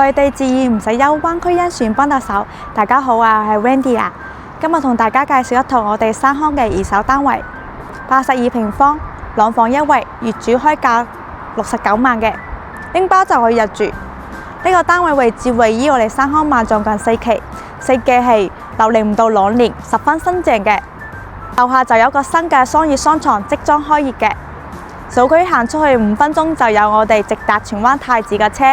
去地自然唔使憂，灣區甄選幫到手。大家好啊，我係 Wendy 啊。今日同大家介紹一套我哋山康嘅二手單位，82平方，兩房一衛，業主開價69萬嘅，拎包就可以入住。呢個單位位置位於我哋山康萬象近4期，設計係樓齡唔到2年，十分新淨嘅。樓下就有個新嘅商業商場即將開業嘅。小區行出去5分鐘就有我哋直達荃灣太子嘅車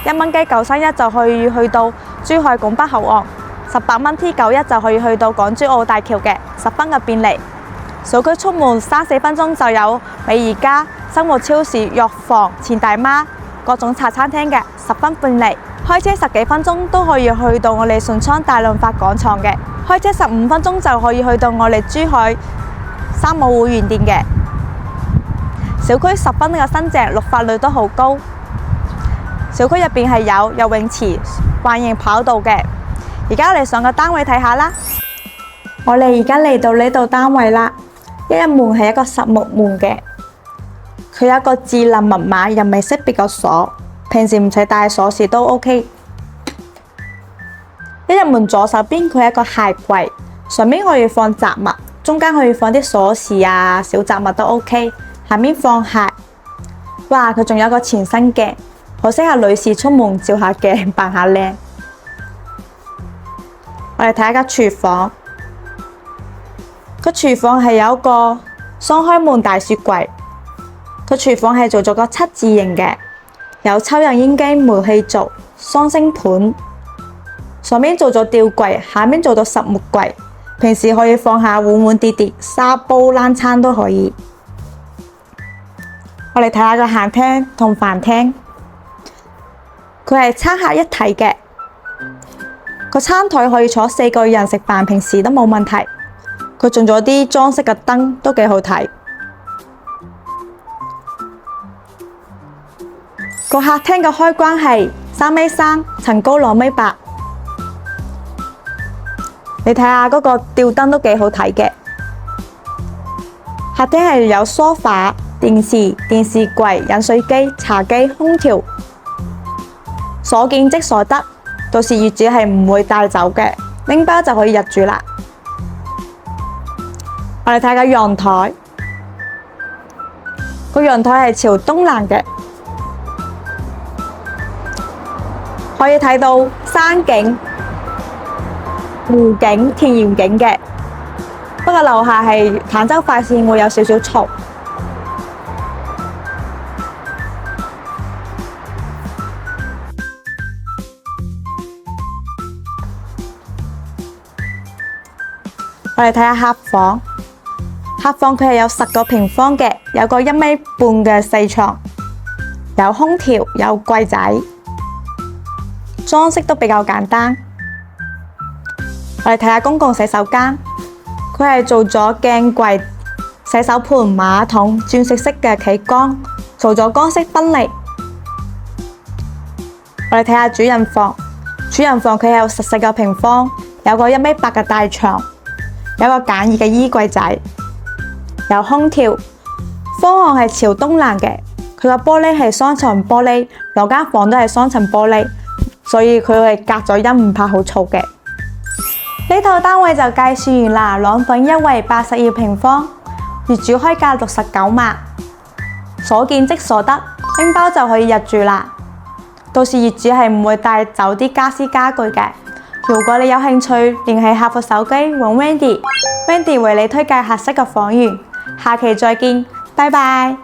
，1蚊雞931就可以去到珠海拱北口岸，18蚊 T91就可以去到港珠澳大橋嘅，十分嘅便利。小區出門3-4分鐘就有美宜家、生活超市、藥房、錢大媽、各種茶餐廳嘅，十分便利。開車10幾分鐘都可以去到我哋順昌大潤發廣場嘅，開車15分鐘就可以去到我哋珠海山姆會員店嘅。小區十分嘅新淨，綠化率都好高。小區入邊係有游泳池、環形跑道嘅。而家我哋上個單位睇下啦。我哋而家嚟到呢度單位啦，一入門係一個實木門嘅，佢有一個智能密碼人臉識別嘅鎖，平時唔使帶鎖匙都 OK。一入門左手邊佢係一個鞋櫃，上面可以放雜物，中間可以放啲鎖匙啊、小雜物都 OK。下面放鞋，哇！佢仲有個全身鏡，好適合女士出門照下鏡扮下靚。我哋睇下個廚房，個廚房係有一個雙開門大雪櫃，個廚房係做咗個7字形嘅，有抽油煙機、煤氣灶、雙星盤，上面做咗吊櫃，下面做咗實木櫃，平時可以放下碗碗碟碟、沙煲、冷餐都可以。我哋睇下個客廳同飯廳，佢係餐客一體嘅，個餐台可以坐4個人食飯，平時都冇問題。佢仲咗啲裝飾嘅燈都幾好睇。個客廳嘅開關係3.3米，層高2.8米。你睇下嗰個吊燈都幾好睇嘅。客廳係有梳化、電視櫃、飲水機、茶几、空調，所見即所得，到時業主係唔會帶走嘅，拎包就可以入住啦。我哋睇下陽台，個陽台係朝東南嘅，可以睇到山景、湖景、田園景嘅。不過樓下係坦洲快線，會有少少嘈。我哋睇下客房，客房佢係有10個平方嘅，有個1.5米嘅細床，有空調，有櫃仔，裝飾都比較簡單。我哋睇下公共洗手間，佢係做咗鏡櫃、洗手盆、馬桶、鑽石式嘅企缸，做咗光色分離。我哋睇下主人房，主人房佢係有14個平方，有個1.8米嘅大床。有個簡易嘅衣櫃仔，有空調，方向係朝東南嘅。佢個玻璃係雙層玻璃，兩間房都係雙層玻璃，所以佢係隔咗音，唔怕好嘈嘅。呢套單位就介紹完啦，兩房一衛82平方，業主開價69萬，所見即所得，拎包就可以入住啦。到時業主係唔會帶走啲家私家具嘅。如果你有興趣，聯繫客服手機揾 Wendy，Wendy 為你推介合適嘅房源。下期再見，拜拜。